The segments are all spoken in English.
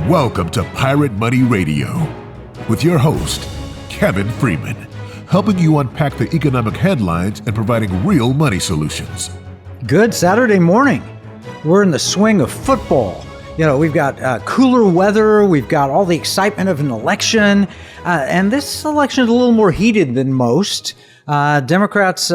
Welcome to Pirate Money Radio with your host, Kevin Freeman, helping you unpack the economic headlines and providing real money solutions. Good Saturday morning. We're in the swing of football. You know, we've got cooler weather, we've got all the excitement of an election, and this election is a little more heated than most. Democrats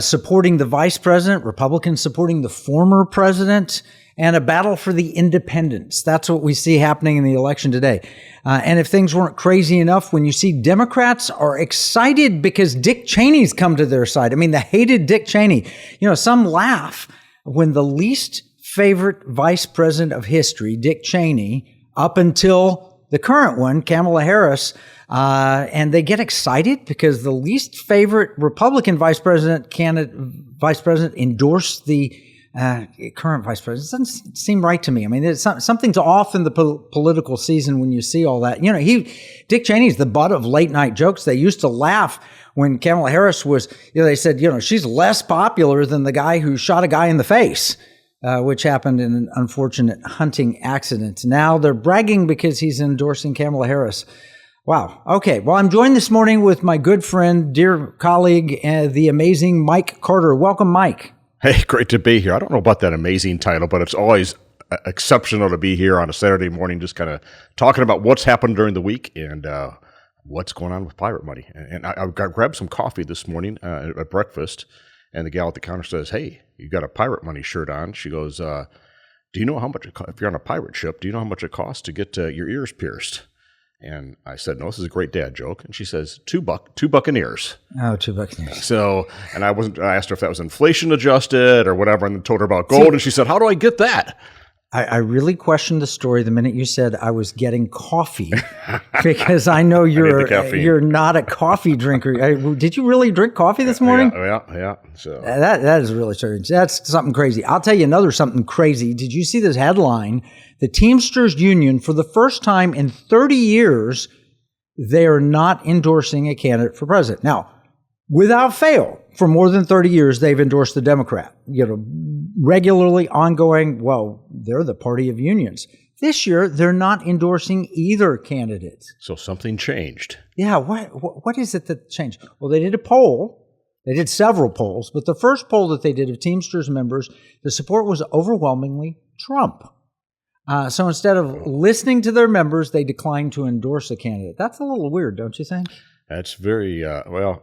supporting the vice president, Republicans supporting the former president, and a battle for the independents. That's what we see happening in the election today. And if things weren't crazy enough, when you see Democrats are excited because Dick Cheney's come to their side. I mean, the hated Dick Cheney. You know, some laugh when the least favorite vice president of history, Dick Cheney, up until the current one, Kamala Harris, and they get excited because the least favorite Republican vice president endorsed the current vice president. It doesn't seem right to me. I mean, something's off in the political season when you see all that. You know, Dick Cheney's the butt of late night jokes. They used to laugh when Kamala Harris was, you know, they said, you know, she's less popular than the guy who shot a guy in the face, which happened in an unfortunate hunting accident. Now they're bragging because he's endorsing Kamala Harris. Wow. Okay. Well, I'm joined this morning with my good friend, dear colleague, the amazing Mike Carter. Welcome, Mike. Hey, great to be here. I don't know about that amazing title, but it's always exceptional to be here on a Saturday morning, just kind of talking about what's happened during the week and what's going on with pirate money. And I grabbed some coffee this morning at breakfast, and the gal at the counter says, "Hey, you got a pirate money shirt on." She goes, "Do you know how much if you're on a pirate ship, do you know how much it costs to get your ears pierced?" And I said, "No, this is a great dad joke." And she says, two Buccaneers. Oh, $2 Buccaneers. So, and I asked her if that was inflation adjusted or whatever, and then told her about gold. And she said, "How do I get that?" I really questioned the story the minute you said I was getting coffee because I know you're not a coffee drinker. Did you really drink coffee this morning? Yeah. So that is really strange. That's something crazy. I'll tell you another something crazy. Did you see this headline? The Teamsters union, for the first time in 30 years, they are not endorsing a candidate for president. Now, without fail, for more than 30 years, they've endorsed the Democrat. You know, regularly, ongoing. Well, they're the party of unions. This year, they're not endorsing either candidate. So something changed. Yeah. What is it that changed? Well, they did a poll. They did several polls, but the first poll that they did of Teamsters members, the support was overwhelmingly Trump. So instead of listening to their members, they declined to endorse a candidate. That's a little weird, don't you think? That's very, well,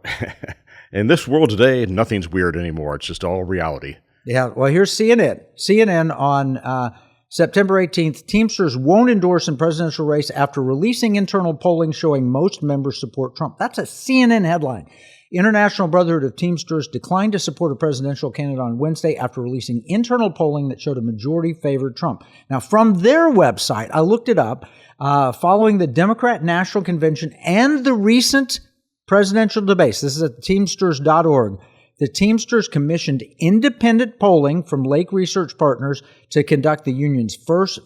in this world today, nothing's weird anymore. It's just all reality. Yeah, well, here's CNN. CNN on September 18th, Teamsters won't endorse in presidential race after releasing internal polling showing most members support Trump. That's a CNN headline. International Brotherhood of Teamsters declined to support a presidential candidate on Wednesday after releasing internal polling that showed a majority favored Trump. Now, from their website, I looked it up, following the Democrat National Convention and the recent presidential debates. This is at Teamsters.org. The Teamsters commissioned independent polling from Lake Research Partners to conduct the union's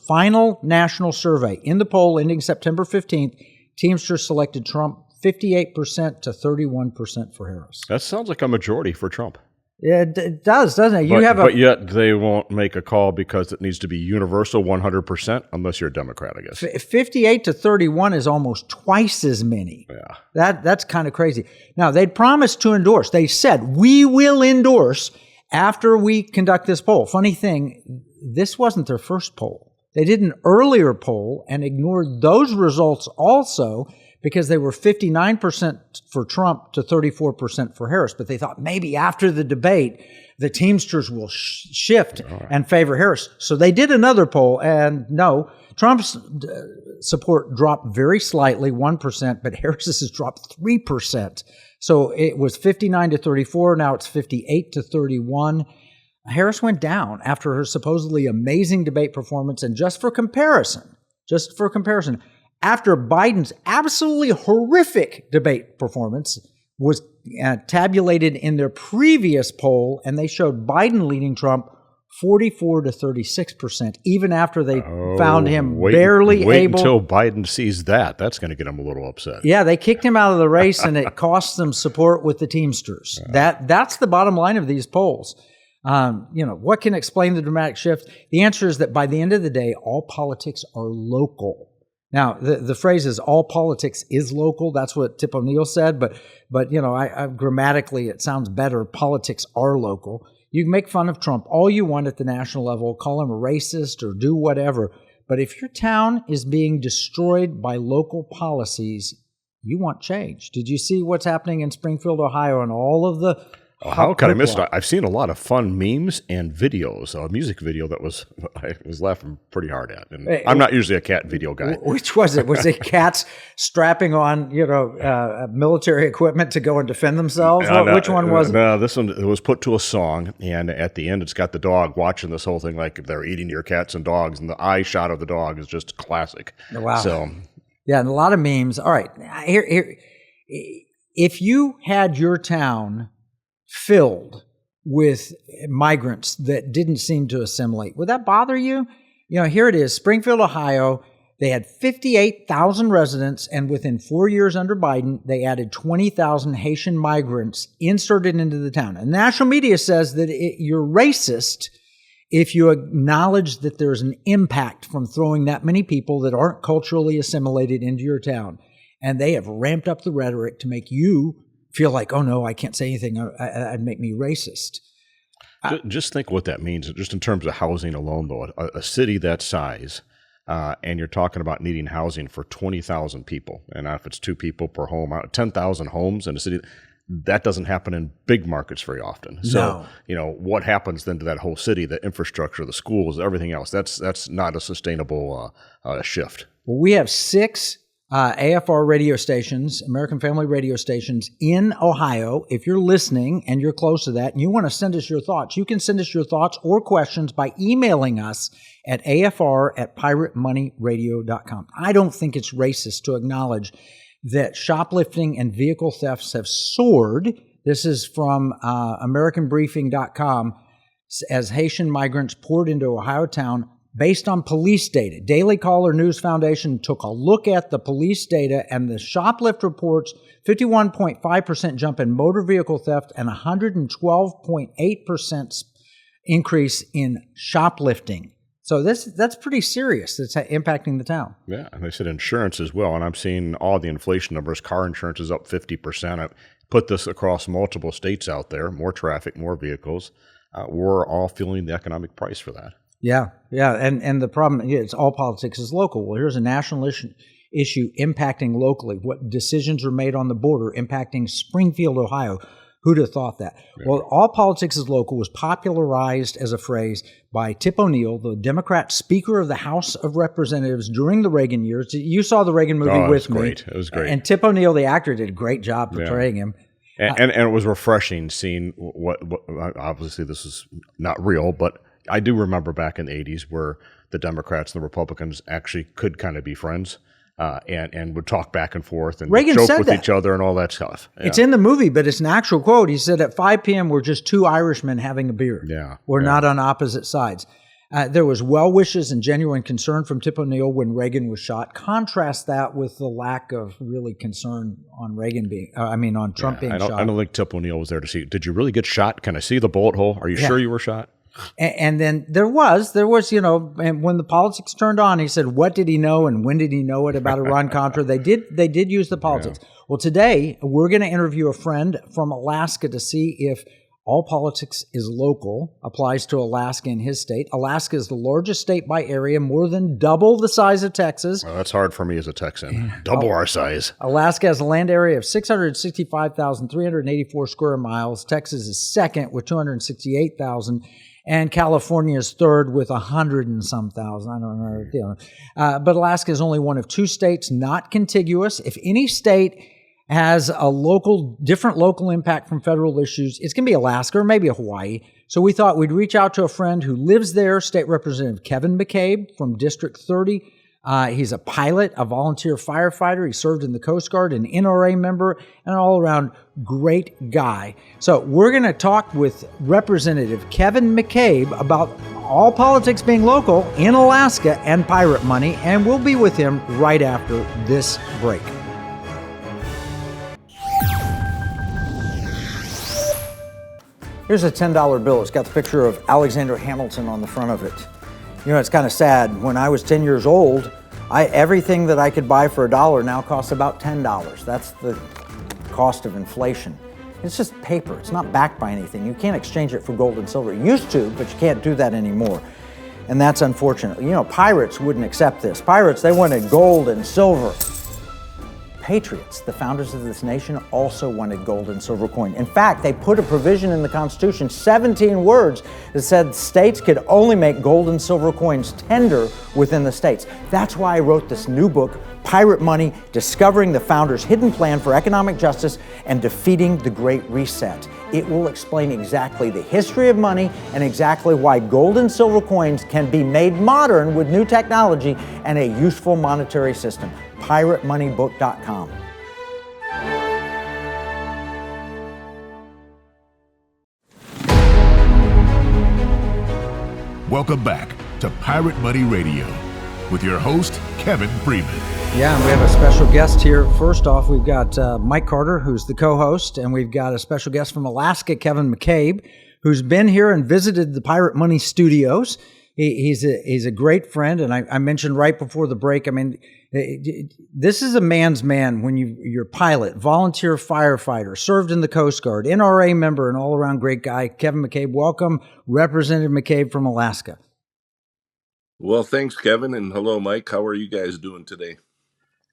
final national survey. In the poll ending September 15th, Teamsters selected Trump 58% to 31% for Harris. That sounds like a majority for Trump. Yeah, it does, doesn't it? But yet they won't make a call because it needs to be universal 100% unless you're a Democrat, I guess. 58 to 31 is almost twice as many. Yeah. That's kind of crazy. Now, they'd promised to endorse. They said, we will endorse after we conduct this poll. Funny thing, this wasn't their first poll. They did an earlier poll and ignored those results also, because they were 59% for Trump to 34% for Harris. But they thought maybe after the debate, the Teamsters will shift and favor Harris. So they did another poll, and no, Trump's support dropped very slightly, 1%, but Harris's has dropped 3%. So it was 59 to 34. Now it's 58 to 31. Harris went down after her supposedly amazing debate performance. And just for comparison, after Biden's absolutely horrific debate performance was tabulated in their previous poll, and they showed Biden leading Trump 44 to 36%, even after they found him barely able. Wait until Biden sees that. That's going to get him a little upset. Yeah, they kicked him out of the race, and it cost them support with the Teamsters. That's the bottom line of these polls. What can explain the dramatic shift? The answer is that by the end of the day, all politics are local. Now, the phrase is all politics is local. That's what Tip O'Neill said. But I grammatically, it sounds better. Politics are local. You can make fun of Trump all you want at the national level, call him a racist or do whatever. But if your town is being destroyed by local policies, you want change. Did you see what's happening in Springfield, Ohio, and all of the... How could I miss it? I've seen a lot of fun memes and videos. A music video that I was laughing pretty hard at. And I'm not usually a cat video guy. Which was it? Was it cats strapping on, military equipment to go and defend themselves? Which one was it? No, this one, it was put to a song, and at the end, it's got the dog watching this whole thing like they're eating your cats and dogs, and the eye shot of the dog is just classic. Wow. So, yeah, and a lot of memes. All right, here, if you had your town filled with migrants that didn't seem to assimilate, would that bother you? Here it is, Springfield, Ohio. They had 58,000 residents, and within 4 years under Biden, they added 20,000 Haitian migrants inserted into the town. And national media says that you're racist if you acknowledge that there's an impact from throwing that many people that aren't culturally assimilated into your town. And they have ramped up the rhetoric to make you feel like, oh no, I can't say anything. I'd make me racist. Just think what that means, just in terms of housing alone, though. A city that size, and you're talking about needing housing for 20,000 people. And if it's 2 people per home, 10,000 homes in a city, that doesn't happen in big markets very often. So, what happens then to that whole city, the infrastructure, the schools, everything else, that's not a sustainable shift. Well, we have 6 AFR radio stations, American Family radio stations in Ohio. If you're listening and you're close to that and you want to send us your thoughts, you can send us your thoughts or questions by emailing us at afr@piratemoneyradio.com. I don't think it's racist to acknowledge that shoplifting and vehicle thefts have soared. This is from AmericanBriefing.com. As Haitian migrants poured into Ohio town, based on police data. Daily Caller News Foundation took a look at the police data, and the shoplift reports 51.5% jump in motor vehicle theft and 112.8% increase in shoplifting. So that's pretty serious. It's impacting the town. Yeah, and they said insurance as well, and I'm seeing all the inflation numbers. Car insurance is up 50%. I put this across multiple states out there, more traffic, more vehicles. We're all feeling the economic price for that. Yeah. And the problem is all politics is local. Well, here's a national issue impacting locally. What decisions are made on the border impacting Springfield, Ohio. Who'd have thought that? Yeah. Well, all politics is local was popularized as a phrase by Tip O'Neill, the Democrat Speaker of the House of Representatives during the Reagan years. You saw the Reagan movie with me. It was great. And Tip O'Neill, the actor, did a great job portraying him. And it was refreshing seeing what obviously this is not real, but I do remember back in the 80s where the Democrats and the Republicans actually could kind of be friends and would talk back and forth and Reagan joke with each other and all that stuff. Yeah. It's in the movie, but it's an actual quote. He said, at 5 p.m., we're just 2 Irishmen having a beer. Yeah. We're not on opposite sides. There was well wishes and genuine concern from Tip O'Neill when Reagan was shot. Contrast that with the lack of really concern on on Trump being shot. I don't think Tip O'Neill was there to see. Did you really get shot? Can I see the bullet hole? Are you sure you were shot? And then there was, and when the politics turned on, he said, what did he know and when did he know it about Iran-Contra? They did use the politics. Yeah. Well, today we're going to interview a friend from Alaska to see if all politics is local, applies to Alaska and his state. Alaska is the largest state by area, more than double the size of Texas. Well, that's hard for me as a Texan. Double our size. Alaska has a land area of 665,384 square miles. Texas is second with 268,000. And California is third with 100 and some thousand. I don't know. But Alaska is only one of 2 states not contiguous. If any state has a different local impact from federal issues, it's going to be Alaska or maybe Hawaii. So we thought we'd reach out to a friend who lives there, State Representative Kevin McCabe from District 30. He's a pilot, a volunteer firefighter. He served in the Coast Guard, an NRA member, and an all-around great guy. So we're going to talk with Representative Kevin McCabe about all politics being local in Alaska and pirate money, and we'll be with him right after this break. Here's a $10 bill. It's got the picture of Alexander Hamilton on the front of it. You know, it's kind of sad. When I was 10 years old, everything that I could buy for $1 now costs about $10. That's the cost of inflation. It's just paper. It's not backed by anything. You can't exchange it for gold and silver. You used to, but you can't do that anymore. And that's unfortunate. You know, pirates wouldn't accept this. Pirates, they wanted gold and silver. Patriots, the founders of this nation, also wanted gold and silver coin. In fact, they put a provision in the Constitution, 17 words, that said states could only make gold and silver coins tender within the states. That's why I wrote this new book, Pirate Money, Discovering the Founders' Hidden Plan for Economic Justice and Defeating the Great Reset. It will explain exactly the history of money and exactly why gold and silver coins can be made modern with new technology and a useful monetary system. PirateMoneyBook.com. Welcome back to Pirate Money Radio with your host, Kevin Freeman. Yeah, and we have a special guest here. First off, we've got Mike Carter, who's the co-host, and we've got a special guest from Alaska, Kevin McCabe, who's been here and visited the Pirate Money studios. He's a great friend, and I mentioned right before the break, I mean, this is a man's man when you're a pilot, volunteer firefighter, served in the Coast Guard, NRA member, and all-around great guy. Kevin McCabe, welcome. Representative McCabe from Alaska. Well, thanks, Kevin, and hello, Mike. How are you guys doing today?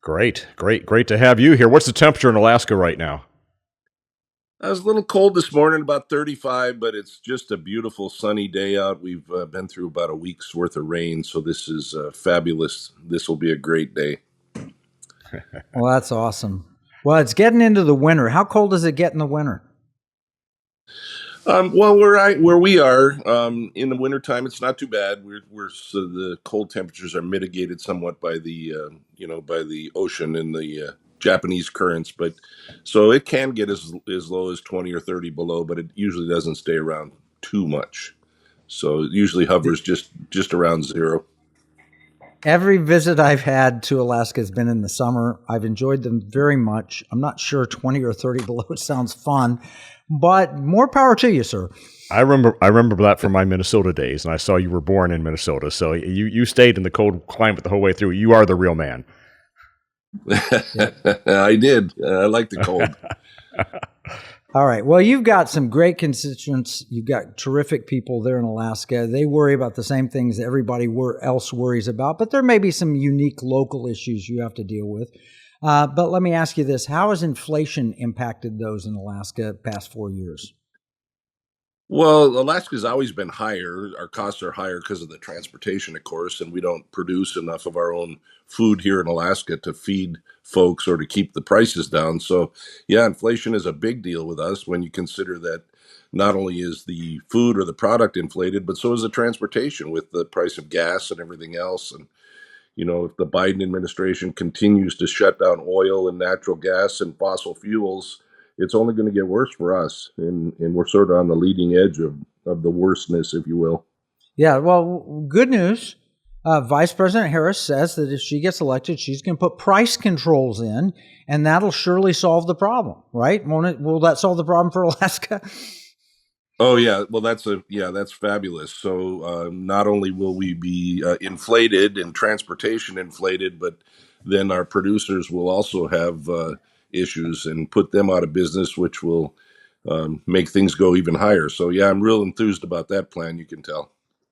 Great to have you here. What's the temperature in Alaska right now? It was a little cold this morning, about 35, but it's just a beautiful sunny day out. We've been through about a week's worth of rain, so this is fabulous. This will be a great day. Well, that's awesome. Well, it's getting into the winter. How cold does it get in the winter? Well, where we are in the wintertime, it's not too bad. So the cold temperatures are mitigated somewhat by the by the ocean and the Japanese currents, but so it can get as low as 20 or 30 below, but it usually doesn't stay around too much. So it usually hovers just around zero. Every visit I've had to Alaska has been in the summer. I've enjoyed them very much. I'm not sure 20 or 30 below sounds fun, but more power to you, sir. I remember that from my Minnesota days, and I saw you were born in Minnesota, so you stayed in the cold climate the whole way through. You are the real man. I did. I like the cold. All right. Well, you've got some great constituents. You've got terrific people there in Alaska. They worry about the same things everybody else worries about, but there may be some unique local issues you have to deal with. But let me ask you this. How has inflation impacted those in Alaska past 4 years? Well, Alaska's always been higher. Our costs are higher because of the transportation, of course, and we don't produce enough of our own food here in Alaska to feed folks or to keep the prices down. So, yeah, inflation is a big deal with us when you consider that not only is the food or the product inflated, but so is the transportation with the price of gas and everything else. And if the Biden administration continues to shut down oil and natural gas and fossil fuels, it's only going to get worse for us. And we're sort of on the leading edge of the worstness, if you will. Yeah, well, good news. Vice President Harris says that if she gets elected, she's going to put price controls in, and that'll surely solve the problem, right? Won't it? Will that solve the problem for Alaska? Oh, yeah. Well, that's fabulous. So not only will we be inflated and transportation inflated, but then our producers will also have issues and put them out of business, which will make things go even higher. So, yeah, I'm real enthused about that plan, you can tell.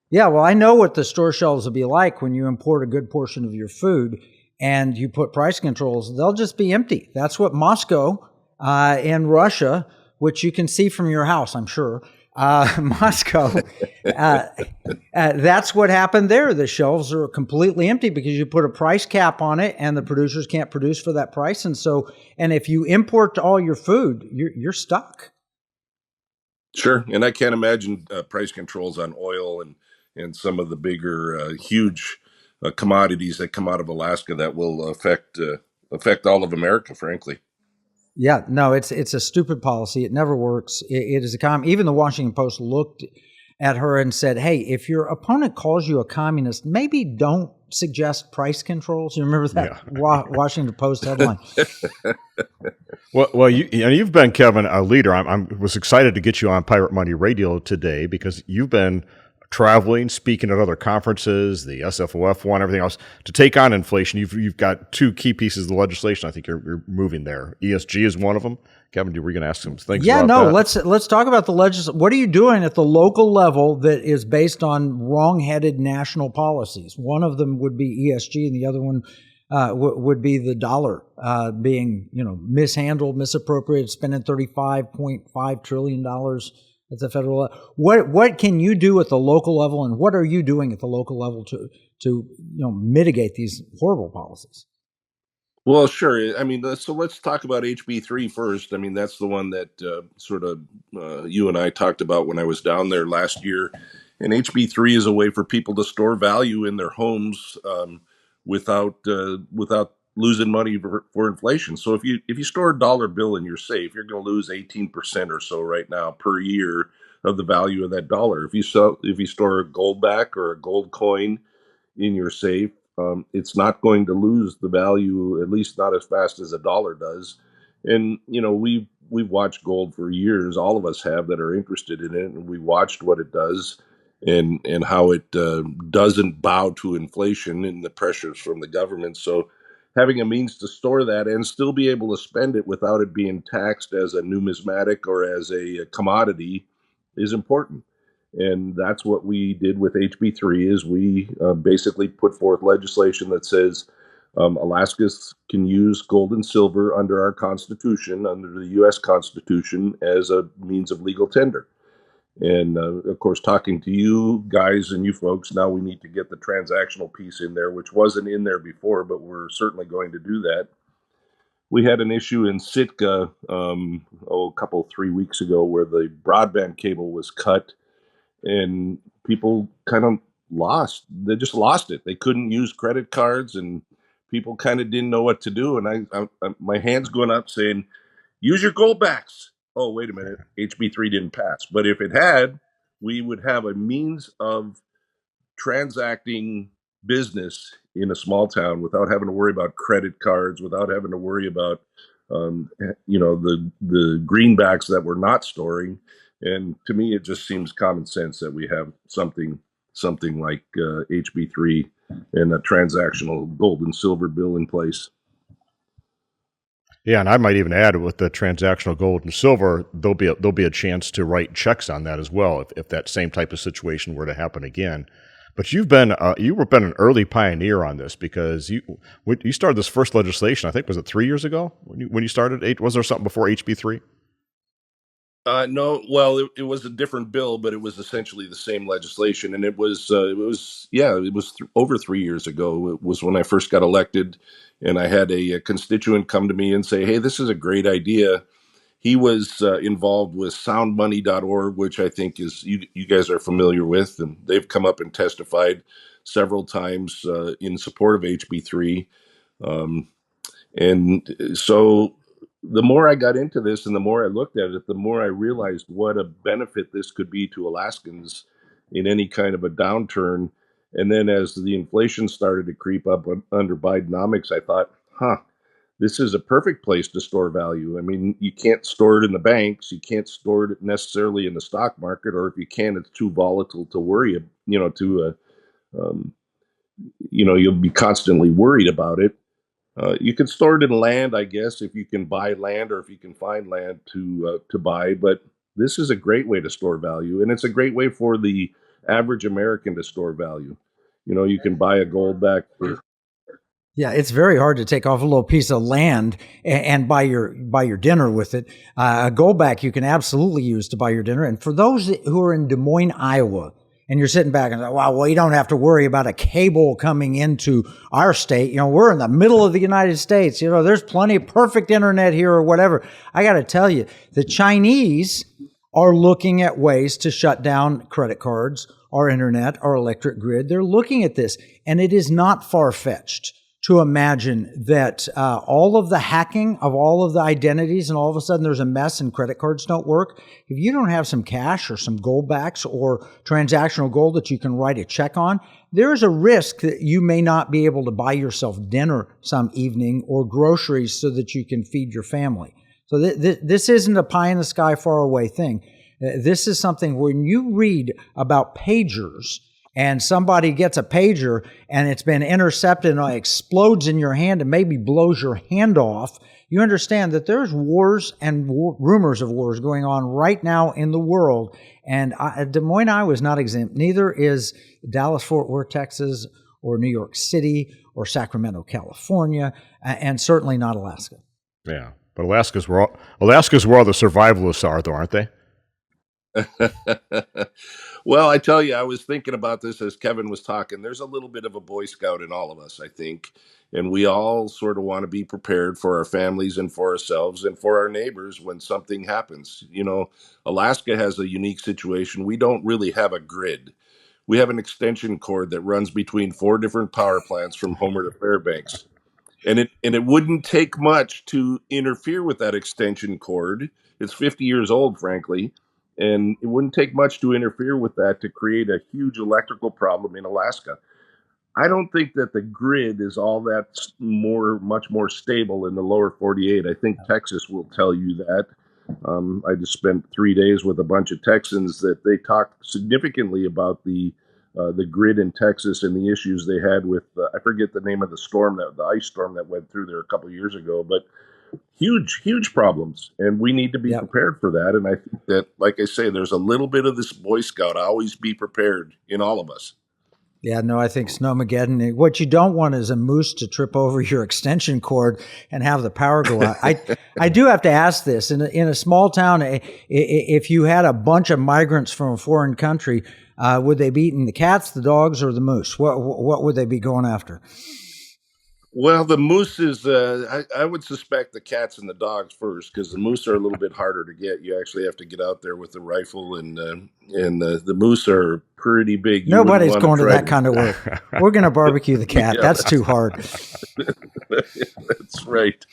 Yeah, well, I know what the store shelves will be like when you import a good portion of your food and you put price controls. They'll just be empty. That's what Moscow in Russia, which you can see from your house, I'm sure. Moscow, that's what happened there. The shelves are completely empty because you put a price cap on it and the producers can't produce for that price. And if you import all your food, you're stuck. Sure. And I can't imagine price controls on oil and some of the bigger, huge commodities that come out of Alaska that will affect all of America, frankly. Yeah, no, it's a stupid policy. It never works. It is even the Washington Post looked at her and said, hey, if your opponent calls you a communist, maybe don't suggest price controls. You remember that Washington Post headline? Well, you've been, Kevin, a leader. I was excited to get you on Pirate Money Radio today because you've been traveling, speaking at other conferences, the SFOF one, everything else, to take on inflation. You've got two key pieces of legislation I think you're moving there. ESG is one of them. Kevin, we're going to ask some things about that. Let's talk about the legislation. What are you doing at the local level that is based on wrong-headed national policies? One of them would be ESG, and the other one would be the dollar being, mishandled, misappropriated, spending $35.5 trillion at the federal level. What can you do at the local level, and what are you doing at the local level to mitigate these horrible policies? Well, sure. I mean, so let's talk about HB3 first. I mean, that's the one that you and I talked about when I was down there last year. And HB3 is a way for people to store value in their homes without losing money for inflation. So if you store a dollar bill in your safe, you're going to lose 18% or so right now per year of the value of that dollar. If you store a gold back or a gold coin in your safe, it's not going to lose the value, at least not as fast as a dollar does. And we've watched gold for years. All of us have that are interested in it, and we watched what it does and how it doesn't bow to inflation and the pressures from the government. So having a means to store that and still be able to spend it without it being taxed as a numismatic or as a commodity is important. And that's what we did with HB3 is we basically put forth legislation that says Alaskans can use gold and silver under our Constitution, under the U.S. Constitution, as a means of legal tender. And, of course, talking to you guys and you folks, now we need to get the transactional piece in there, which wasn't in there before, but we're certainly going to do that. We had an issue in Sitka 3 weeks ago where the broadband cable was cut and people kind of they just lost it. They couldn't use credit cards and people kind of didn't know what to do. And I my hand's going up saying, use your gold backs. Oh, wait a minute. HB3 didn't pass. But if it had, we would have a means of transacting business in a small town without having to worry about credit cards, without having to worry about, the greenbacks that we're not storing. And to me, it just seems common sense that we have something like HB3 and a transactional gold and silver bill in place. Yeah, and I might even add with the transactional gold and silver, there'll be a chance to write checks on that as well if that same type of situation were to happen again. But you've been an early pioneer on this because you started this first legislation. I think was it 3 years ago when you started? Was there something before HB3? No, well, it was a different bill, but it was essentially the same legislation, and it was over 3 years ago. It was when I first got elected, and I had a constituent come to me and say, "Hey, this is a great idea." He was involved with soundmoney.org, which I think is you guys are familiar with, and they've come up and testified several times in support of HB3, and so. The more I got into this and the more I looked at it, the more I realized what a benefit this could be to Alaskans in any kind of a downturn. And then as the inflation started to creep up under Bidenomics, I thought, this is a perfect place to store value. I mean, you can't store it in the banks. You can't store it necessarily in the stock market, or if you can, it's too volatile to worry, you'll be constantly worried about it. You can store it in land, I guess, if you can buy land or if you can find land to buy. But this is a great way to store value, and it's a great way for the average American to store value. You can buy a gold back for. Yeah, it's very hard to take off a little piece of land and buy your dinner with it. A gold back you can absolutely use to buy your dinner. And for those who are in Des Moines, Iowa, and you're sitting back and like, wow, well, you don't have to worry about a cable coming into our state. We're in the middle of the United States. There's plenty of perfect internet here or whatever. I got to tell you, the Chinese are looking at ways to shut down credit cards, our internet, our electric grid. They're looking at this, and it is not far-fetched to imagine that all of the hacking of all of the identities, and all of a sudden there's a mess and credit cards don't work. If you don't have some cash or some gold backs or transactional gold that you can write a check on, there is a risk that you may not be able to buy yourself dinner some evening or groceries so that you can feed your family. So this isn't a pie in the sky, far away thing. This is something when you read about pagers, and somebody gets a pager and it's been intercepted and it explodes in your hand and maybe blows your hand off, you understand that there's wars and rumors of wars going on right now in the world. And Des Moines, Iowa is not exempt. Neither is Dallas-Fort Worth, Texas, or New York City, or Sacramento, California, and certainly not Alaska. Yeah, but Alaska's where all the survivalists are, though, aren't they? Well, I tell you, I was thinking about this as Kevin was talking. There's a little bit of a Boy Scout in all of us, I think. And we all sort of want to be prepared for our families and for ourselves and for our neighbors when something happens. You know, Alaska has a unique situation. We don't really have a grid. We have an extension cord that runs between 4 different power plants from Homer to Fairbanks. And it wouldn't take much to interfere with that extension cord. It's 50 years old, frankly. And it wouldn't take much to interfere with that to create a huge electrical problem in Alaska. I don't think that the grid is all that much more stable in the lower 48. I think Texas will tell you that. I just spent 3 days with a bunch of Texans that they talked significantly about the grid in Texas and the issues they had with, I forget the name of the storm, the ice storm that went through there a couple of years ago, but huge problems, and we need to be prepared for that. And I think that, like I say, there's a little bit of this Boy Scout, always be prepared in all of us. Yeah, no, I think Snowmageddon. What you don't want is a moose to trip over your extension cord and have the power go out. I do have to ask this. In a small town, if you had a bunch of migrants from a foreign country, would they be eating the cats, the dogs, or the moose? What would they be going after? Well, the moose is, I would suspect the cats and the dogs first, because the moose are a little bit harder to get. You actually have to get out there with the rifle, and the moose are pretty big. Nobody's going to that kind of work. We're going to barbecue the cat. That's too hard. That's right.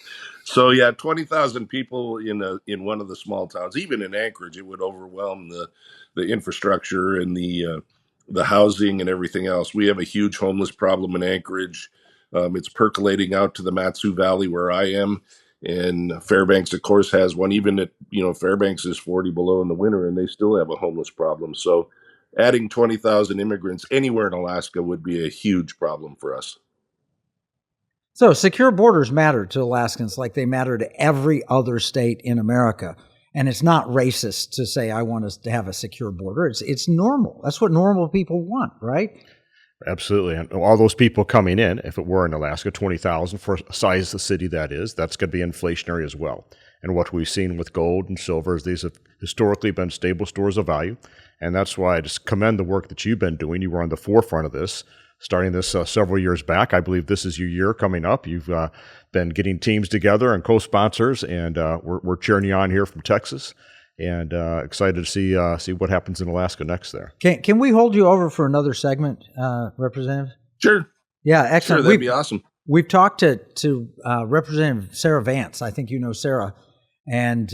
So, yeah, 20,000 people in one of the small towns. Even in Anchorage, it would overwhelm the infrastructure and the housing and everything else. We have a huge homeless problem in Anchorage. It's percolating out to the Matsu Valley where I am, and Fairbanks, of course, has one. Even at, Fairbanks is 40 below in the winter, and they still have a homeless problem. So adding 20,000 immigrants anywhere in Alaska would be a huge problem for us. So secure borders matter to Alaskans like they matter to every other state in America. And it's not racist to say, I want us to have a secure border. It's normal. That's what normal people want, right? Absolutely. And all those people coming in, if it were in Alaska, 20,000 for a size of the city that's going to be inflationary as well. And what we've seen with gold and silver is these have historically been stable stores of value. And that's why I just commend the work that you've been doing. You were on the forefront of this, starting this several years back. I believe this is your year coming up. You've been getting teams together and co-sponsors, and we're cheering you on here from Texas. And excited to see what happens in Alaska next there. Can we hold you over for another segment, Representative? Sure. Yeah, excellent. Sure, that'd be awesome. We've talked to Representative Sarah Vance. I think you know Sarah. And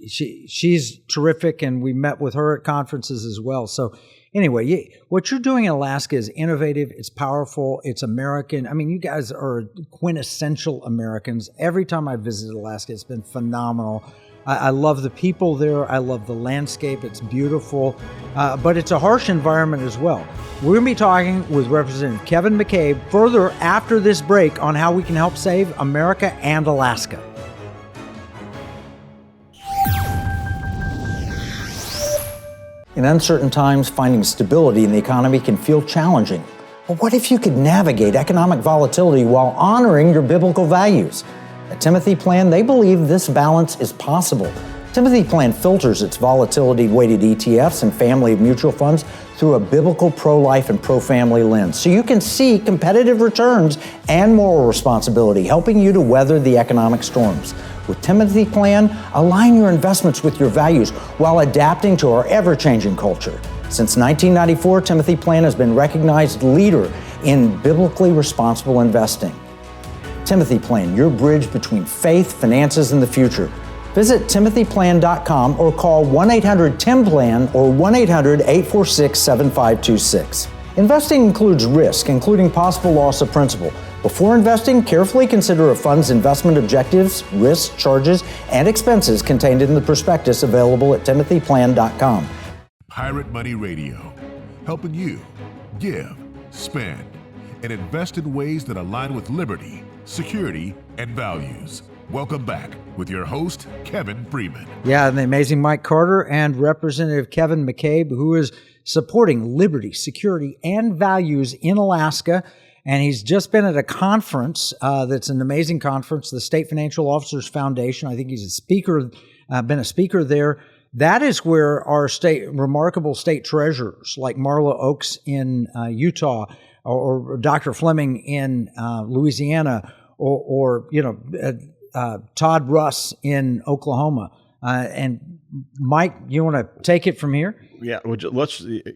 she's terrific, and we met with her at conferences as well. So anyway, what you're doing in Alaska is innovative, it's powerful, it's American. I mean, you guys are quintessential Americans. Every time I visited Alaska, it's been phenomenal. I love the people there. I love the landscape. It's beautiful, but it's a harsh environment as well. We're going to be talking with Representative Kevin McCabe further after this break on how we can help save America and Alaska. In uncertain times, finding stability in the economy can feel challenging. But what if you could navigate economic volatility while honoring your biblical values? At Timothy Plan, they believe this balance is possible. Timothy Plan filters its volatility-weighted ETFs and family of mutual funds through a biblical pro-life and pro-family lens, so you can see competitive returns and moral responsibility, helping you to weather the economic storms. With Timothy Plan, align your investments with your values while adapting to our ever-changing culture. Since 1994, Timothy Plan has been recognized leader in biblically responsible investing. Timothy Plan, your bridge between faith, finances, and the future. Visit timothyplan.com or call 1-800-TIM-PLAN or 1-800-846-7526. Investing includes risk, including possible loss of principal. Before investing, carefully consider a fund's investment objectives, risks, charges, and expenses contained in the prospectus available at timothyplan.com. Pirate Money Radio, helping you give, spend, and invest in ways that align with liberty, security, and values. Welcome back with your host, Kevin Freeman. Yeah, and the amazing Mike Carter and Representative Kevin McCabe, who is supporting liberty, security, and values in Alaska. And he's just been at a conference that's an amazing conference, the State Financial Officers Foundation. I think he's a speaker, been a speaker there. That is where our remarkable state treasurers like Marla Oaks in Utah or Dr. Fleming in Louisiana or Todd Russ in Oklahoma. And Mike, you want to take it from here? Yeah,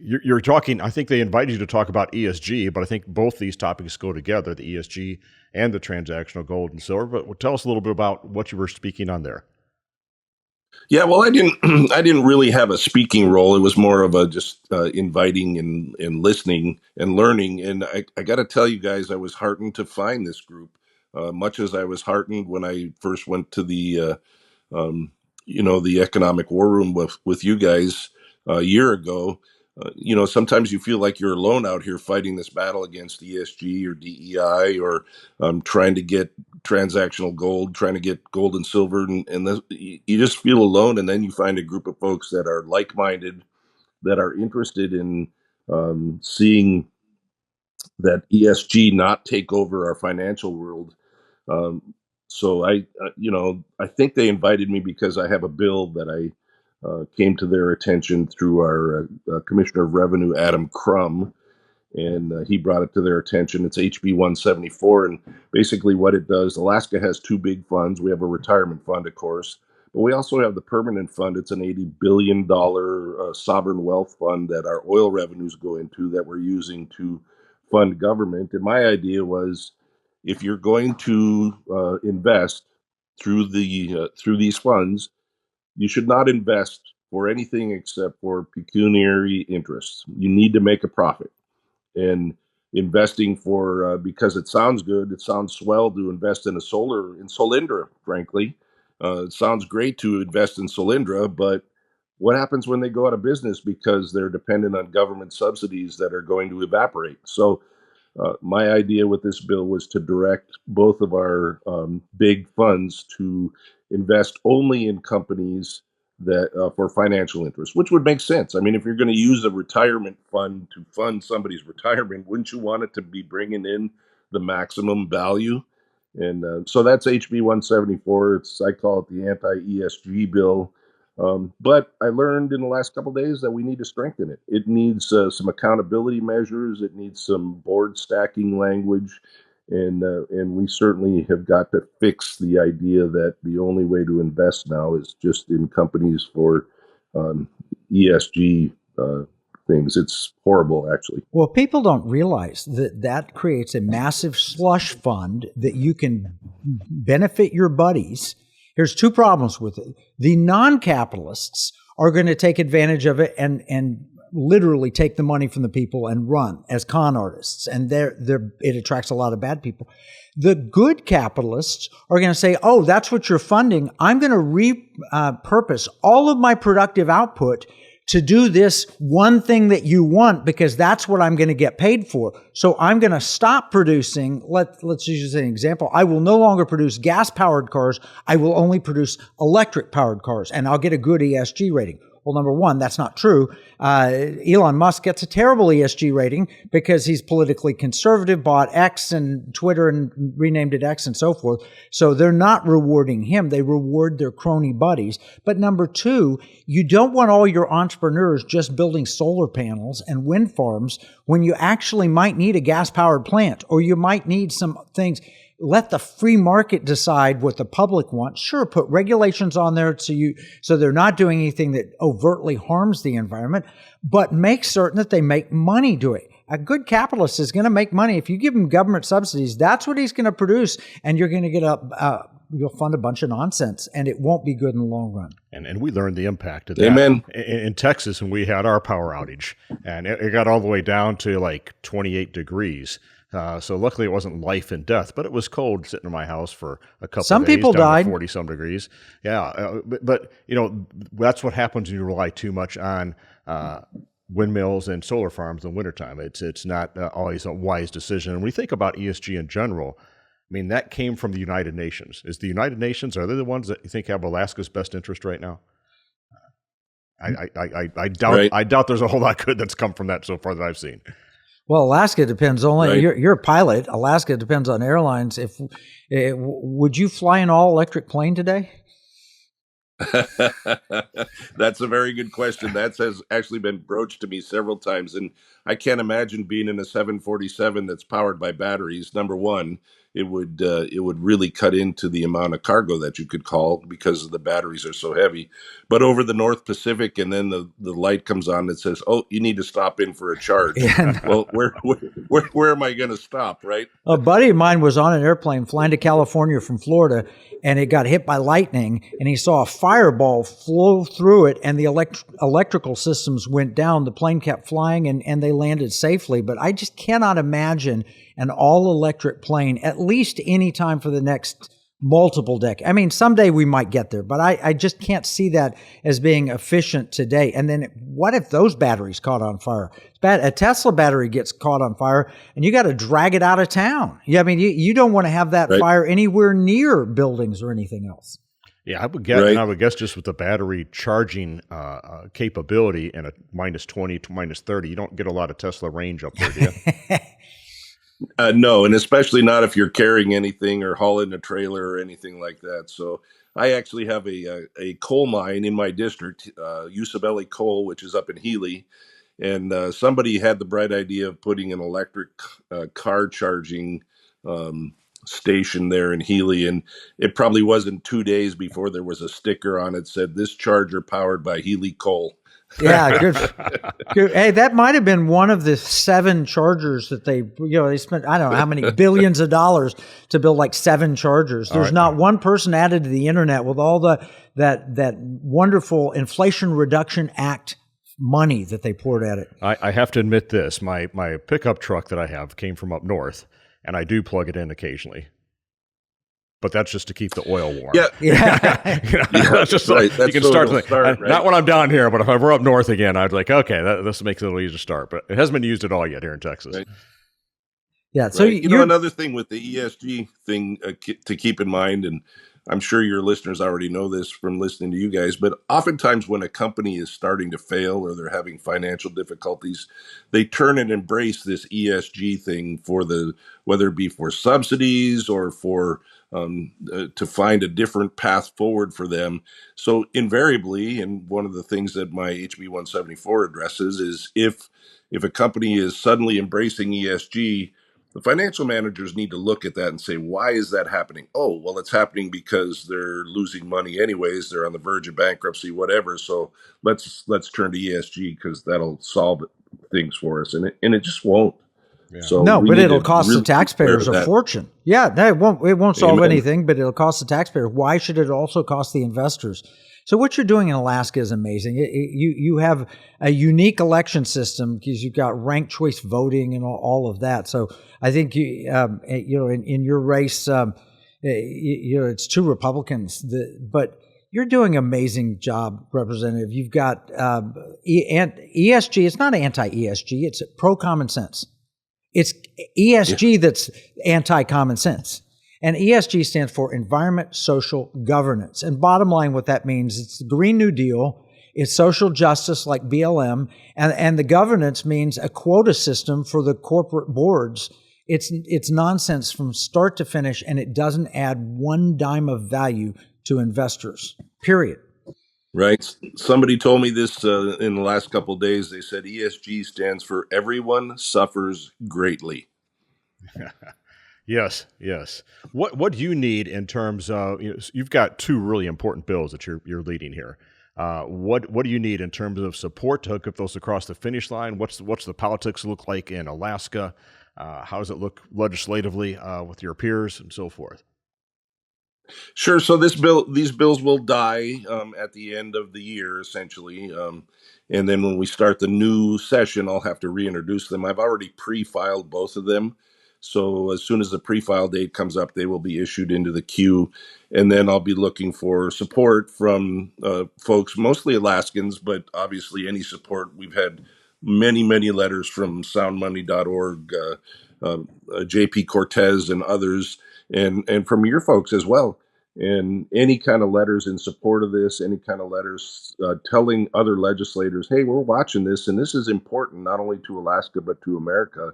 you're talking, I think they invited you to talk about ESG, but I think both these topics go together, the ESG and the transactional gold and silver. But tell us a little bit about what you were speaking on there. Yeah, well, I didn't really have a speaking role. It was more of a just inviting and listening and learning. And I got to tell you guys, I was heartened to find this group, much as I was heartened when I first went to the the economic war room with you guys a year ago. Sometimes you feel like you're alone out here fighting this battle against ESG or DEI or trying to get transactional gold, trying to get gold and silver. And you just feel alone. And then you find a group of folks that are like-minded, that are interested in seeing that ESG not take over our financial world. So I think they invited me because I have a bill that I came to their attention through our Commissioner of Revenue, Adam Crum, and he brought it to their attention. It's HB 174, and basically what it does, Alaska has two big funds. We have a retirement fund, of course, but we also have the permanent fund. It's an $80 billion sovereign wealth fund that our oil revenues go into that we're using to fund government. And my idea was, if you're going to invest through these funds, you should not invest for anything except for pecuniary interests. You need to make a profit. And investing for because it sounds good, it sounds swell to invest in Solyndra, frankly. It sounds great to invest in Solyndra, but what happens when they go out of business because they're dependent on government subsidies that are going to evaporate? So my idea with this bill was to direct both of our big funds to invest only in companies that for financial interest, which would make sense. I mean, if you're going to use a retirement fund to fund somebody's retirement, wouldn't you want it to be bringing in the maximum value? And so that's HB 174. I call it the anti-ESG bill. But I learned in the last couple of days that we need to strengthen it. It needs some accountability measures. It needs some board stacking language. And we certainly have got to fix the idea that the only way to invest now is just in companies for ESG things. It's horrible, actually. Well, people don't realize that creates a massive slush fund that you can benefit your buddies. Here's two problems with it. The non-capitalists are going to take advantage of it and literally take the money from the people and run as con artists. And it attracts a lot of bad people. The good capitalists are going to say, oh, that's what you're funding. I'm going to repurpose all of my productive output to do this one thing that you want because that's what I'm going to get paid for. So I'm going to stop producing, let's use an example. I will no longer produce gas-powered cars. I will only produce electric-powered cars, and I'll get a good ESG rating. Well, number one, that's not true. Elon Musk gets a terrible ESG rating because he's politically conservative, bought X and Twitter and renamed it X and so forth. So they're not rewarding him. They reward their crony buddies. But number two, you don't want all your entrepreneurs just building solar panels and wind farms when you actually might need a gas-powered plant or you might need some things. Let the free market decide what the public wants. Sure, put regulations on there so they're not doing anything that overtly harms the environment, but make certain that they make money doing it. A good capitalist is going to make money. If you give him government subsidies, that's what he's going to produce, and you're going to get you'll fund a bunch of nonsense, and it won't be good in the long run. And we learned the impact of that. Amen. In Texas, when we had our power outage, and it got all the way down to like 28 degrees. So luckily it wasn't life and death, but it was cold sitting in my house for a couple Some of days. people died. 40 some degrees. Yeah. But that's what happens when you rely too much on windmills and solar farms in wintertime. It's not always a wise decision. And when we think about ESG in general, I mean, that came from the United Nations. Is the United Nations, are they the ones that you think have Alaska's best interest right now? I doubt. Right. I doubt there's a whole lot good that's come from that so far that I've seen. Well, Alaska depends only. Right. You're a pilot. Alaska depends on airlines. Would you fly an all electric plane today? That's a very good question. That has actually been broached to me several times, and I can't imagine being in a 747 that's powered by batteries. Number one, it would really cut into the amount of cargo that you could haul because the batteries are so heavy. But over the North Pacific, and then the light comes on that says, "Oh, you need to stop in for a charge." Yeah. Well, where am I going to stop? Right? A buddy of mine was on an airplane flying to California from Florida, and it got hit by lightning, and he saw a fireball flow through it, and the electrical systems went down. The plane kept flying, and they landed safely. But I just cannot imagine an all-electric plane, at least any time for the next multiple decades. I mean, someday we might get there, but I just can't see that as being efficient today. And then what if those batteries caught on fire? It's bad. A Tesla battery gets caught on fire, and you got to drag it out of town. Yeah, I mean, you don't want to have that Right. fire anywhere near buildings or anything else. Yeah, I would guess, Right. and I would guess just with the battery charging capability and a minus 20 to minus 30, you don't get a lot of Tesla range up there, do you? No, and especially not if you're carrying anything or hauling a trailer or anything like that. So I actually have a coal mine in my district, Usabelli Coal, which is up in Healy. And somebody had the bright idea of putting an electric car charging station there in Healy. And it probably wasn't 2 days before there was a sticker on it said, "This charger powered by Healy Coal." Yeah, good. Hey, that might have been one of the 7 chargers that they spent, I don't know how many billions of dollars to build like 7 chargers. There's not one person added to the internet with all that wonderful Inflation Reduction Act money that they poured at it. I have to admit this, my pickup truck that I have came from up north, and I do plug it in occasionally. But that's just to keep the oil warm. Yeah. That's just Right. you That's can so start. it'll start, right? Not when I'm down here, but if I were up north again, I'd like, okay, this makes it a little easier to start. But it hasn't been used at all yet here in Texas. Right. Yeah. So Right. Another thing with the ESG thing to keep in mind, and I'm sure your listeners already know this from listening to you guys, but oftentimes when a company is starting to fail or they're having financial difficulties, they turn and embrace this ESG thing whether it be for subsidies or for to find a different path forward for them. So invariably, and one of the things that my HB 174 addresses is if a company is suddenly embracing ESG, the financial managers need to look at that and say, why is that happening? Oh, well, it's happening because they're losing money anyways. They're on the verge of bankruptcy, whatever. So let's turn to ESG because that'll solve things for us. And it just won't. Yeah. So no, we but need it'll to cost really the taxpayers compare a that. fortune. Yeah, it won't solve Amen. anything, but it'll cost the taxpayer. Why should it also cost the investors? So what you're doing in Alaska is amazing. You have a unique election system because you've got ranked choice voting and all of that. So I think in your race, it's 2 Republicans, but you're doing an amazing job, Representative. You've got ESG. It's not anti-ESG. It's pro-common sense. It's ESG that's anti-common sense. And ESG stands for Environment, Social, Governance. And bottom line, what that means, it's the Green New Deal, it's social justice like BLM, and the governance means a quota system for the corporate boards. It's nonsense from start to finish, and it doesn't add one dime of value to investors, period. Right. Somebody told me this in the last couple of days. They said ESG stands for everyone suffers greatly. Yes. What do you need in terms of you've got 2 really important bills that you're leading here. What do you need in terms of support to hook up those across the finish line? What's the politics look like in Alaska? How does it look legislatively with your peers and so forth? Sure. So these bills will die at the end of the year, essentially, and then when we start the new session, I'll have to reintroduce them. I've already pre-filed both of them, so as soon as the pre-file date comes up, they will be issued into the queue, and then I'll be looking for support from folks, mostly Alaskans, but obviously any support. We've had many letters from soundmoney.org, JP Cortez, and others, and from your folks as well. And any kind of letters in support of this, any kind of letters telling other legislators, hey, we're watching this, and this is important not only to Alaska but to America,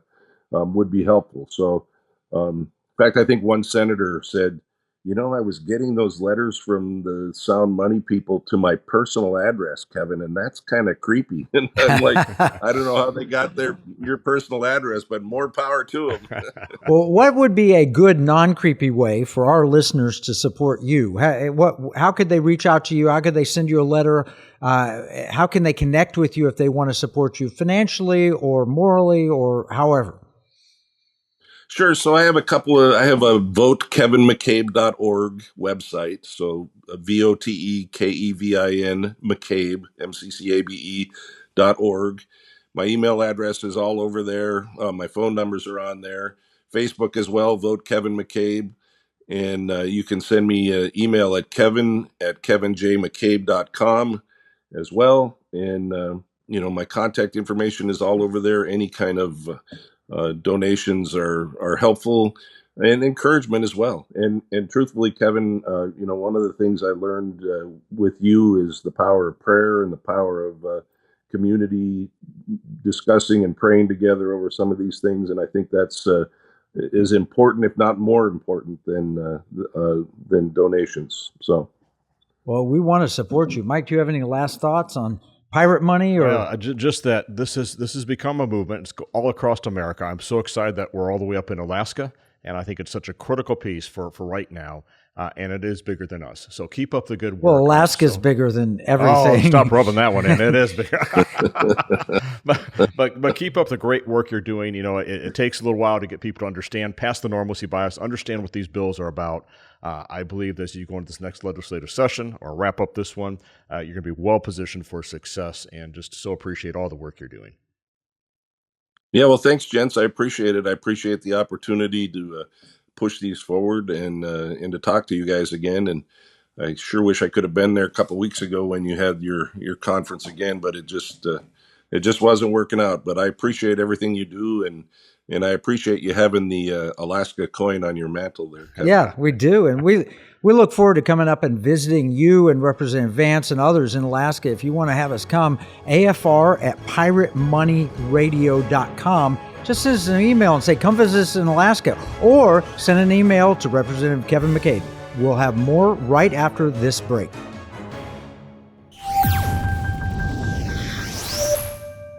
would be helpful. So, in fact, I think one senator said, I was getting those letters from the Sound Money people to my personal address, Kevin, and that's kind of creepy. And I'm like, I don't know how they got your personal address, but more power to them. Well, what would be a good non-creepy way for our listeners to support you? How could they reach out to you? How could they send you a letter? How can they connect with you if they want to support you financially or morally or however? Sure. So I have a votekevinmccabe.org website. So VOTEKEVIN McCabe, MCCABE.org. My email address is all over there. My phone numbers are on there. Facebook as well, Vote Kevin McCabe. And you can send me an email at kevin@kevinjmccabe.com as well. And, my contact information is all over there. Any kind of donations are helpful, and encouragement as well. And truthfully, Kevin, one of the things I learned with you is the power of prayer and the power of community discussing and praying together over some of these things. And I think that's is important, if not more important, than donations. So, well, we want to support you, Mike. Do you have any last thoughts on pirate money? Or just that this has become a movement. It's all across America. I'm so excited that we're all the way up in Alaska, and I think it's such a critical piece for right now, and it is bigger than us. So keep up the good work. Well, Alaska's bigger than everything. Oh, stop rubbing that one in. It is bigger. but keep up the great work you're doing. It takes a little while to get people to understand, past the normalcy bias, understand what these bills are about. I believe that as you go into this next legislative session or wrap up this one, you're going to be well positioned for success, and just so appreciate all the work you're doing. Yeah, well, thanks, gents. I appreciate it. I appreciate the opportunity to push these forward and to talk to you guys again. And I sure wish I could have been there a couple of weeks ago when you had your conference again, but it just wasn't working out. But I appreciate everything you do, and I appreciate you having the Alaska coin on your mantle there, Kevin. Yeah, we do. And we look forward to coming up and visiting you and Representative Vance and others in Alaska. If you want to have us come, afr@piratemoneyradio.com. Just send us an email and say, come visit us in Alaska. Or send an email to Representative Kevin McCabe. We'll have more right after this break. The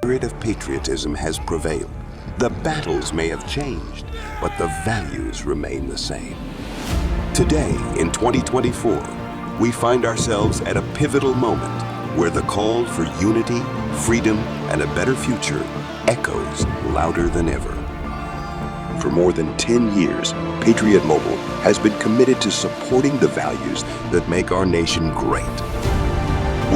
spirit of patriotism has prevailed. The battles may have changed, but the values remain the same. Today, in 2024, we find ourselves at a pivotal moment where the call for unity, freedom, and a better future echoes louder than ever. For more than 10 years, Patriot Mobile has been committed to supporting the values that make our nation great.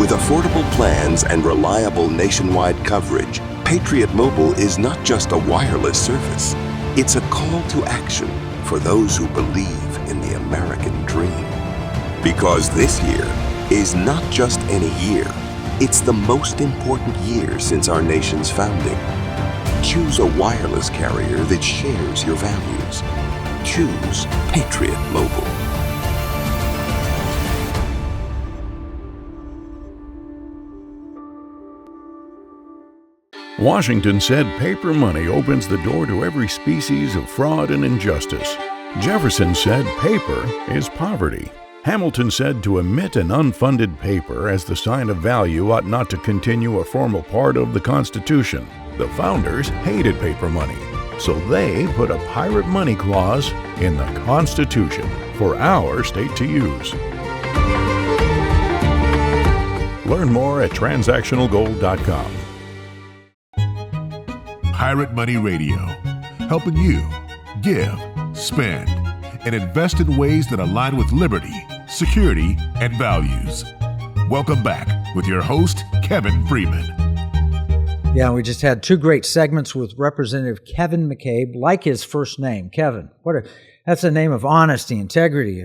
With affordable plans and reliable nationwide coverage, Patriot Mobile is not just a wireless service. It's a call to action for those who believe in the American dream. Because this year is not just any year, it's the most important year since our nation's founding. Choose a wireless carrier that shares your values. Choose Patriot Mobile. Washington said paper money opens the door to every species of fraud and injustice. Jefferson said paper is poverty. Hamilton said to emit an unfunded paper as the sign of value ought not to continue a formal part of the Constitution. The founders hated paper money, so they put a pirate money clause in the Constitution for our state to use. Learn more at transactionalgold.com. Pirate Money Radio, helping you give, spend, and invest in ways that align with liberty, security, and values. Welcome back with your host, Kevin Freeman. Yeah, we just had two great segments with Representative Kevin McCabe, like his first name, Kevin. That's a name of honesty, integrity.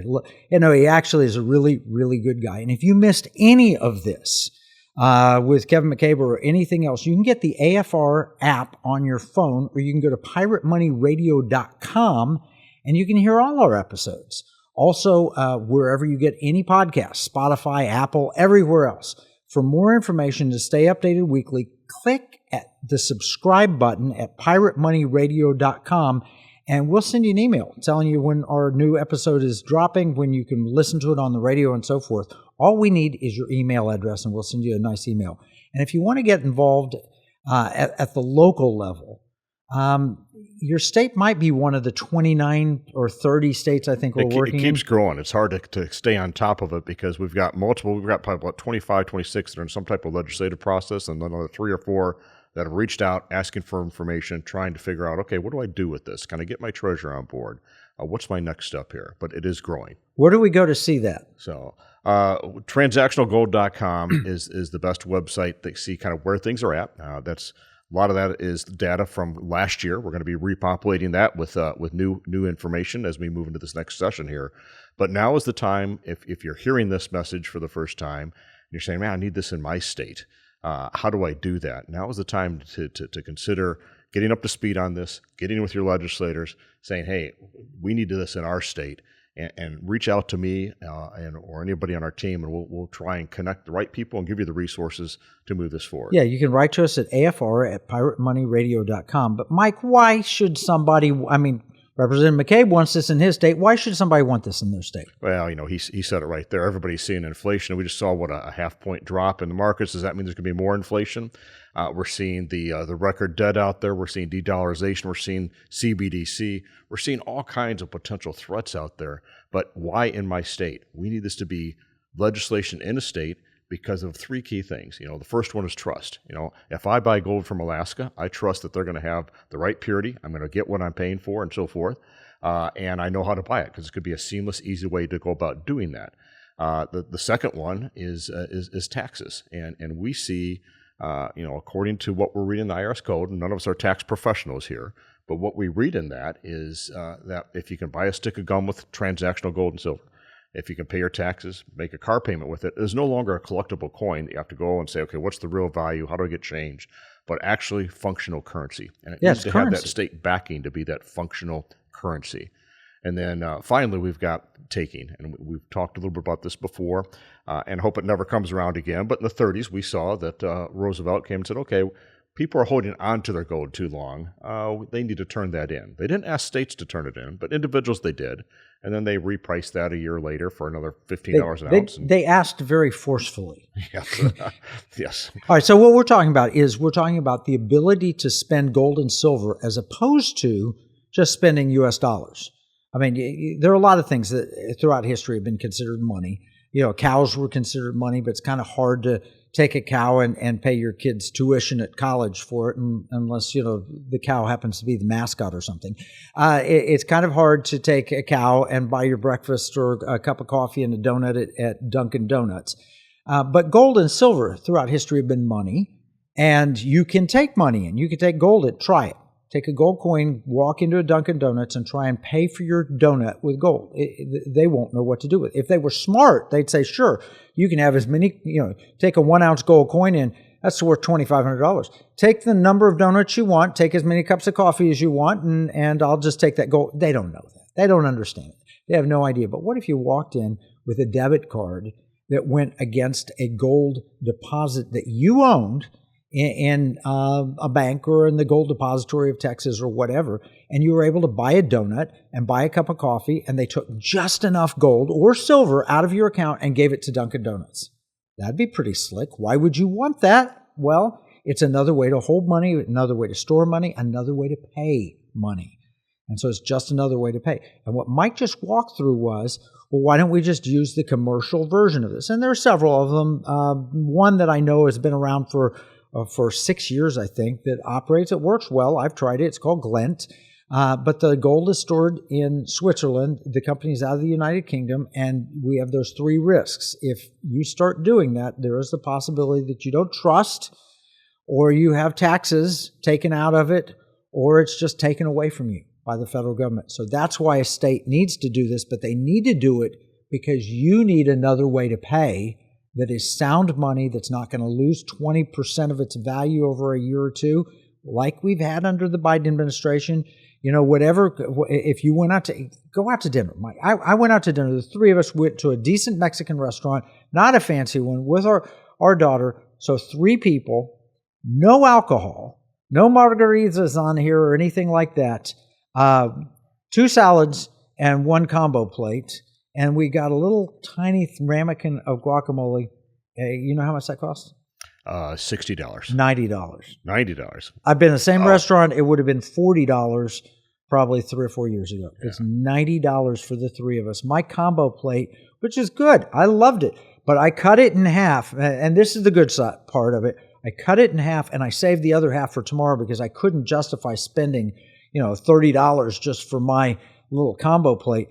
You know, he actually is a really, really good guy. And if you missed any of this with Kevin McCabe or anything else, you can get the AFR app on your phone, or you can go to piratemoneyradio.com and you can hear all our episodes. Also, wherever you get any podcasts, Spotify, Apple, everywhere else. For more information to stay updated weekly, click at the subscribe button at piratemoneyradio.com, and we'll send you an email telling you when our new episode is dropping, when you can listen to it on the radio and so forth. All we need is your email address, and we'll send you a nice email. And if you want to get involved at the local level, your state might be one of the 29 or 30 states I think we're working in. It keeps growing. It's hard to stay on top of it because we've got multiple. We've got probably about 25, 26 that are in some type of legislative process, and then another 3 or 4 that have reached out asking for information, trying to figure out, okay, what do I do with this? Can I get my treasurer on board? What's my next step here? But it is growing. Where do we go to see that? So transactionalgold.com is the best website to see kind of where things are at. That's a lot of that is data from last year. We're going to be repopulating that with new information as we move into this next session here. But now is the time, if you're hearing this message for the first time, and you're saying, man, I need this in my state. How do I do that? Now is the time to consider getting up to speed on this, getting with your legislators, saying, hey, we need this in our state, and reach out to me or anybody on our team, and we'll try and connect the right people and give you the resources to move this forward. Yeah, you can write to us at afr@piratemoneyradio.com. But Mike, why should somebody, Representative McCabe wants this in his state. Why should somebody want this in their state? Well, he said it right there. Everybody's seeing inflation. We just saw a half-point drop in the markets. Does that mean there's going to be more inflation? We're seeing the record debt out there. We're seeing de-dollarization. We're seeing CBDC. We're seeing all kinds of potential threats out there. But why in my state? We need this to be legislation in a state because of 3 key things. The first one is trust. If I buy gold from Alaska, I trust that they're going to have the right purity. I'm going to get what I'm paying for and so forth. And I know how to buy it because it could be a seamless, easy way to go about doing that. The second one is taxes. And we see, according to what we're reading in the IRS code, and none of us are tax professionals here, but what we read in that is that if you can buy a stick of gum with transactional gold and silver, if you can pay your taxes, make a car payment with it, it's no longer a collectible coin that you have to go and say, okay, what's the real value? How do I get change? But actually functional currency. And it needs to have that state backing to be that functional currency. And then finally, we've got taking. And we've talked a little bit about this before and hope it never comes around again. But in the 30s, we saw that Roosevelt came and said, okay, people are holding on to their gold too long. They need to turn that in. They didn't ask states to turn it in, but individuals they did. And then they repriced that a year later for another $15 an ounce. They asked very forcefully. Yes. Yes. All right, so what we're talking about is the ability to spend gold and silver as opposed to just spending U.S. dollars. There are a lot of things that throughout history have been considered money. Cows were considered money, but it's kind of hard to take a cow and pay your kids tuition at college for it, unless, the cow happens to be the mascot or something. It's kind of hard to take a cow and buy your breakfast or a cup of coffee and a donut at Dunkin' Donuts. But gold and silver throughout history have been money, and you can take money and you can take gold and try it. Take a gold coin, walk into a Dunkin' Donuts and try and pay for your donut with gold. They won't know what to do with it. If they were smart, they'd say, sure, you can have as many, take a 1 ounce gold coin and that's worth $2,500. Take the number of donuts you want, take as many cups of coffee as you want, and I'll just take that gold. They don't know that. They don't understand it. They have no idea. But what if you walked in with a debit card that went against a gold deposit that you owned in a bank or in the Gold Depository of Texas or whatever, and you were able to buy a donut and buy a cup of coffee, and they took just enough gold or silver out of your account and gave it to Dunkin' Donuts? That'd be pretty slick. Why would you want that? Well, it's another way to hold money, another way to store money, another way to pay money. And so it's just another way to pay. And what Mike just walked through was, well, why don't we just use the commercial version of this? And there are several of them. One that I know has been around for 6 years, I think, that operates. It works well. I've tried it. It's called Glent. But the gold is stored in Switzerland. The company's out of the United Kingdom, and we have those 3 risks. If you start doing that, there is the possibility that you don't trust, or you have taxes taken out of it, or it's just taken away from you by the federal government. So that's why a state needs to do this, but they need to do it because you need another way to pay that is sound money that's not going to lose 20% of its value over a year or two, like we've had under the Biden administration. Whatever, if you went out to, go out to dinner. I went out to dinner. The 3 of us went to a decent Mexican restaurant, not a fancy one, with our daughter. So 3 people, no alcohol, no margaritas on here or anything like that. 2 salads and 1 combo plate. And we got a little tiny ramekin of guacamole. You know how much that cost? $60. $90. I've been in the same restaurant. It would have been $40 probably 3 or 4 years ago. Yeah. It's $90 for the 3 of us. My combo plate, which is good. I loved it. But I cut it in half. And this is the good part of it. I cut it in half and I saved the other half for tomorrow because I couldn't justify spending, $30 just for my little combo plate.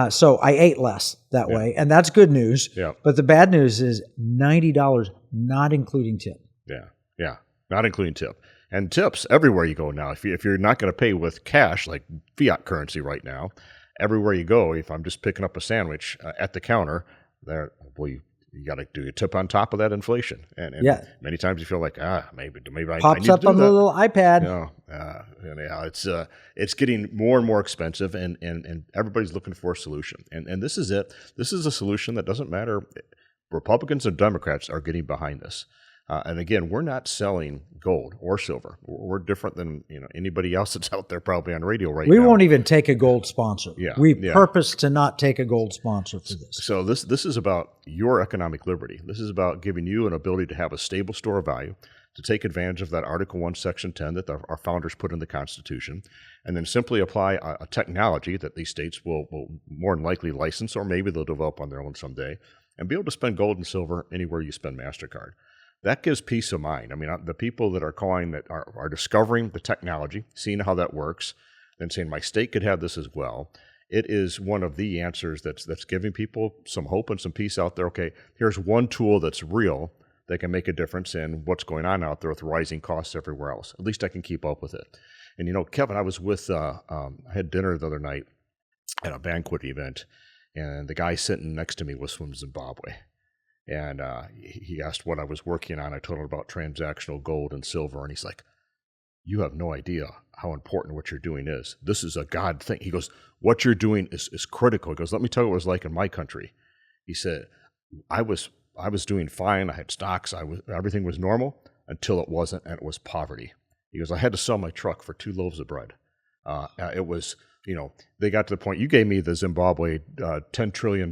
So I ate less that way, and that's good news. Yeah. But the bad news is $90, not including tip. Yeah, not including tip. And tips everywhere you go now. If you're not going to pay with cash, like fiat currency right now, everywhere you go, if I'm just picking up a sandwich at the counter, you got to do a tip on top of that inflation. And many times you feel like, maybe I pops need to up do on that. the little iPad. It's getting more and more expensive, and everybody's looking for a solution. And this is it. This is a solution that doesn't matter. Republicans and Democrats are getting behind this. And again, we're not selling gold or silver. We're different than anybody else that's out there probably on radio right now. We won't even take a gold sponsor. We purpose to not take a gold sponsor for this. So this is about your economic liberty. This is about giving you an ability to have a stable store of value, to take advantage of that Article 1, Section 10 that our founders put in the Constitution, and then simply apply a technology that these states will more than likely license, or maybe they'll develop on their own someday, and be able to spend gold and silver anywhere you spend MasterCard. That gives peace of mind. I mean, the people that are calling that are discovering the technology, seeing how that works, and saying my state could have this as well. It is one of the answers that's giving people some hope and some peace out there. Okay, here's one tool that's real that can make a difference in what's going on out there with rising costs everywhere else. At least I can keep up with it. And Kevin, I was with, I had dinner the other night at a banquet event, and the guy sitting next to me was from Zimbabwe. And he asked what I was working on. I told him about transactional gold and silver, and he's like, you have no idea how important what you're doing is. This is a God thing. He goes, what you're doing is critical. He goes, let me tell you what it was like in my country. He said, I was doing fine. I had stocks. Everything was normal until it wasn't, and it was poverty. He goes, I had to sell my truck for 2 loaves of bread. It was, they got to the point, you gave me the Zimbabwe $10 trillion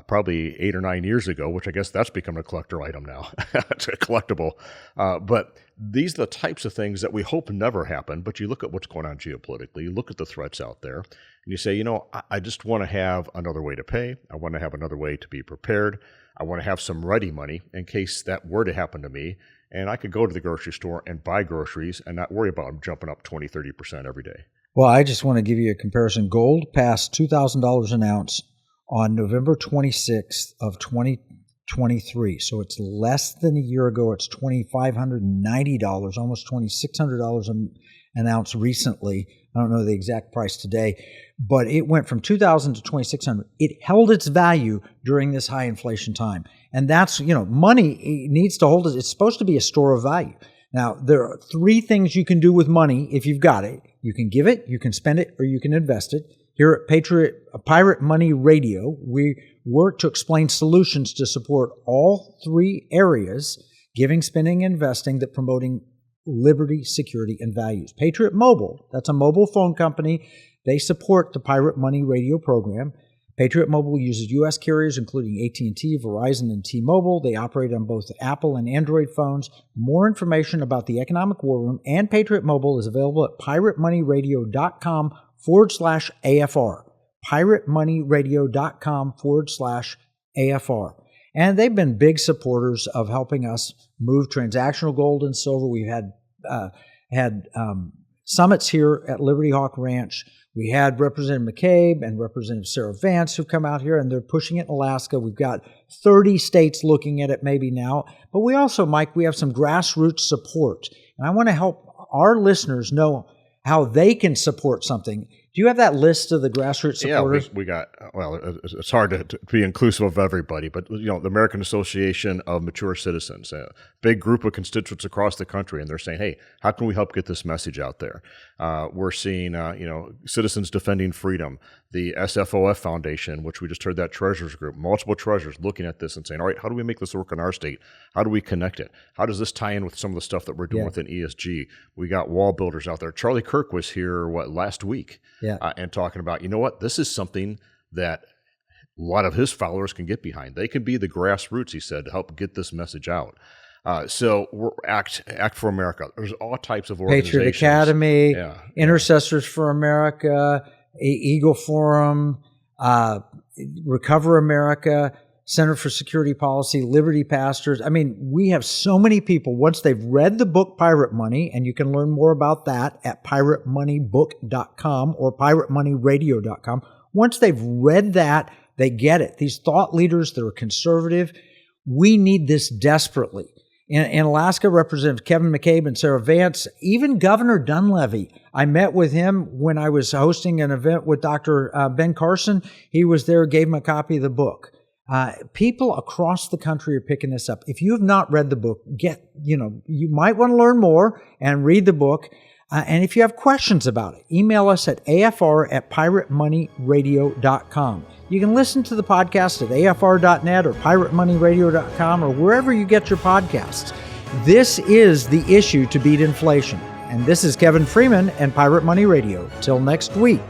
probably 8 or 9 years ago, which I guess that's become a collector item now. It's a collectible. But these are the types of things that we hope never happen. But you look at what's going on geopolitically, you look at the threats out there, and you say, I just want to have another way to pay. I want to have another way to be prepared. I want to have some ready money in case that were to happen to me. And I could go to the grocery store and buy groceries and not worry about them jumping up 20, 30% every day. Well, I just want to give you a comparison. Gold passed $2,000 an ounce on November 26th of 2023. So it's less than a year ago. It's $2,590, almost $2,600 an ounce recently. I don't know the exact price today, but it went from $2,000 to $2,600. It held its value during this high inflation time. And that's, money needs to hold it. It's supposed to be a store of value. Now, there are 3 things you can do with money if you've got it. You can give it, you can spend it, or you can invest it. Here at Pirate Money Radio, we work to explain solutions to support all 3 areas, giving, spending, and investing, that promoting liberty, security, and values. Patriot Mobile, that's a mobile phone company. They support the Pirate Money Radio program. Patriot Mobile uses U.S. carriers including AT&T, Verizon, and T-Mobile. They operate on both Apple and Android phones. More information about the Economic War Room and Patriot Mobile is available at piratemoneyradio.com/AFR. piratemoneyradio.com/AFR. And they've been big supporters of helping us move transactional gold and silver. We've had summits here at Liberty Hawk Ranch. We had Representative McCabe and Representative Sarah Vance who come out here, and they're pushing it in Alaska. We've got 30 states looking at it maybe now. But we also, Mike, we have some grassroots support. And I want to help our listeners know how they can support something. Do you have that list of the grassroots supporters? Yeah, we got, well, it's hard to be inclusive of everybody, but, the American Association of Mature Citizens, a big group of constituents across the country, and they're saying, hey, how can we help get this message out there? We're seeing, Citizens Defending Freedom, the SFOF Foundation, which we just heard that treasurers group, multiple treasurers looking at this and saying, all right, how do we make this work in our state? How do we connect it? How does this tie in with some of the stuff that we're doing within ESG? We got wall builders out there. Charlie Kirk was here, last week? Yeah. And talking about, this is something that a lot of his followers can get behind. They can be the grassroots, he said, to help get this message out. So we're Act for America. There's all types of organizations. Patriot Academy, Intercessors for America, Eagle Forum, Recover America, Center for Security Policy, Liberty Pastors. I mean, we have so many people, once they've read the book Pirate Money, and you can learn more about that at piratemoneybook.com or piratemoneyradio.com. Once they've read that, they get it. These thought leaders that are conservative, we need this desperately. In Alaska, Representative Kevin McCabe and Sarah Vance, even Governor Dunleavy. I met with him when I was hosting an event with Dr. Ben Carson. He was there, gave him a copy of the book. People across the country are picking this up. If you have not read the book, you might want to learn more and read the book. And if you have questions about it, email us at afr@piratemoneyradio.com. You can listen to the podcast at afr.net or piratemoneyradio.com or wherever you get your podcasts. This is the issue to beat inflation. And this is Kevin Freeman and Pirate Money Radio. Till next week.